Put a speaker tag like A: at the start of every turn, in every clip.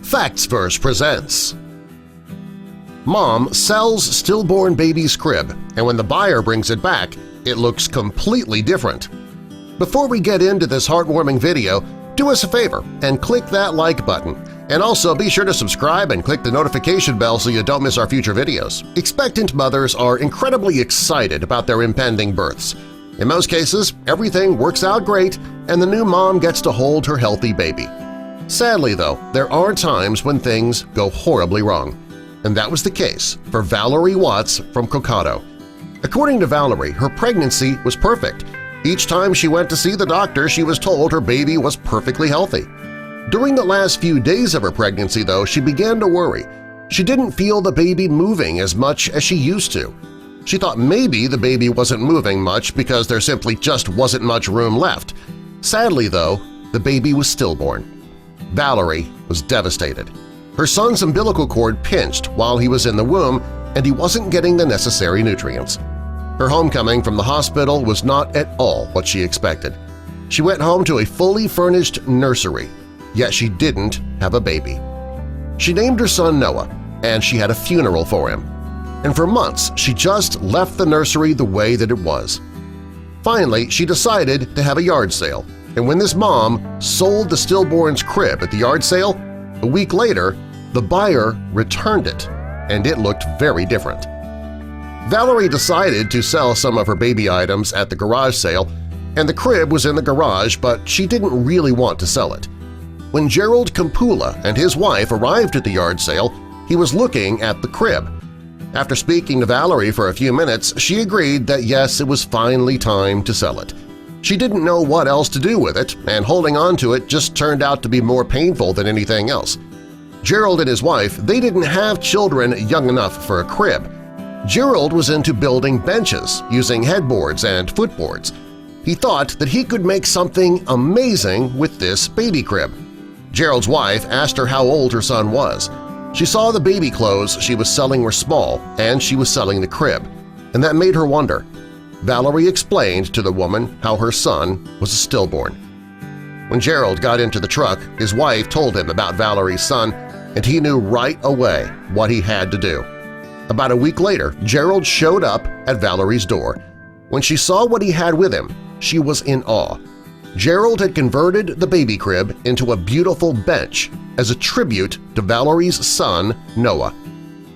A: Factsverse presents. Mom sells stillborn baby's crib, and when the buyer brings it back, it looks completely different. Before we get into this heartwarming video, do us a favor and click that like button. And also be sure to subscribe and click the notification bell so you don't miss our future videos. Expectant mothers are incredibly excited about their impending births. In most cases, everything works out great and the new mom gets to hold her healthy baby. Sadly, though, there are times when things go horribly wrong. And that was the case for Valerie Watts from Cocado. According to Valerie, her pregnancy was perfect. Each time she went to see the doctor, she was told her baby was perfectly healthy. During the last few days of her pregnancy, though, she began to worry. She didn't feel the baby moving as much as she used to. She thought maybe the baby wasn't moving much because there simply just wasn't much room left. Sadly, though, the baby was stillborn. Valerie was devastated. Her son's umbilical cord pinched while he was in the womb, and he wasn't getting the necessary nutrients. Her homecoming from the hospital was not at all what she expected. She went home to a fully furnished nursery, yet she didn't have a baby. She named her son Noah, and she had a funeral for him. And for months, she just left the nursery the way that it was. Finally, she decided to have a yard sale, and when this mom sold the stillborn's crib at the yard sale, a week later, the buyer returned it, and it looked very different. Valerie decided to sell some of her baby items at the garage sale, and the crib was in the garage, but she didn't really want to sell it. When Gerald Campula and his wife arrived at the yard sale, he was looking at the crib. After speaking to Valerie for a few minutes, she agreed that yes, it was finally time to sell it. She didn't know what else to do with it, and holding on to it just turned out to be more painful than anything else. Gerald and his wife, they didn't have children young enough for a crib. Gerald was into building benches using headboards and footboards. He thought that he could make something amazing with this baby crib. Gerald's wife asked her how old her son was. She saw the baby clothes she was selling were small, and she was selling the crib, and that made her wonder. Valerie explained to the woman how her son was a stillborn. When Gerald got into the truck, his wife told him about Valerie's son, and he knew right away what he had to do. About a week later, Gerald showed up at Valerie's door. When she saw what he had with him, she was in awe. Gerald had converted the baby crib into a beautiful bench as a tribute to Valerie's son, Noah.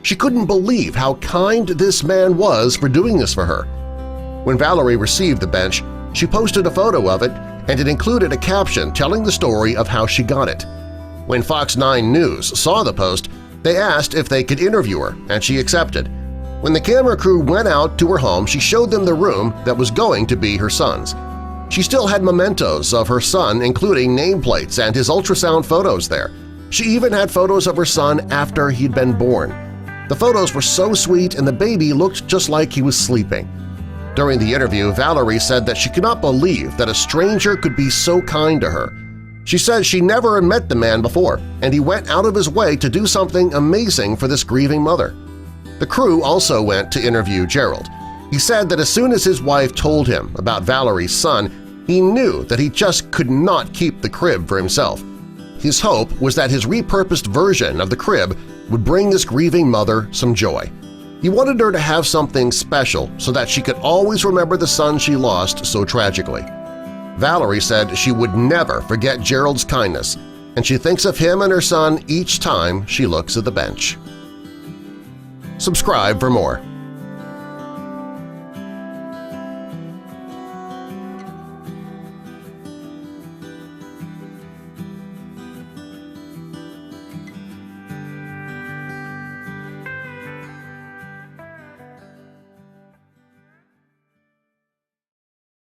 A: She couldn't believe how kind this man was for doing this for her. When Valerie received the bench, she posted a photo of it, and it included a caption telling the story of how she got it. When Fox 9 News saw the post, they asked if they could interview her, and she accepted. When the camera crew went out to her home, she showed them the room that was going to be her son's. She still had mementos of her son, including nameplates and his ultrasound photos there. She even had photos of her son after he'd been born. The photos were so sweet and the baby looked just like he was sleeping. During the interview, Valerie said that she could not believe that a stranger could be so kind to her. She said she never had met the man before, and he went out of his way to do something amazing for this grieving mother. The crew also went to interview Gerald. He said that as soon as his wife told him about Valerie's son, he knew that he just could not keep the crib for himself. His hope was that his repurposed version of the crib would bring this grieving mother some joy. He wanted her to have something special so that she could always remember the son she lost so tragically. Valerie said she would never forget Gerald's kindness, and she thinks of him and her son each time she looks at the bench. Subscribe for more.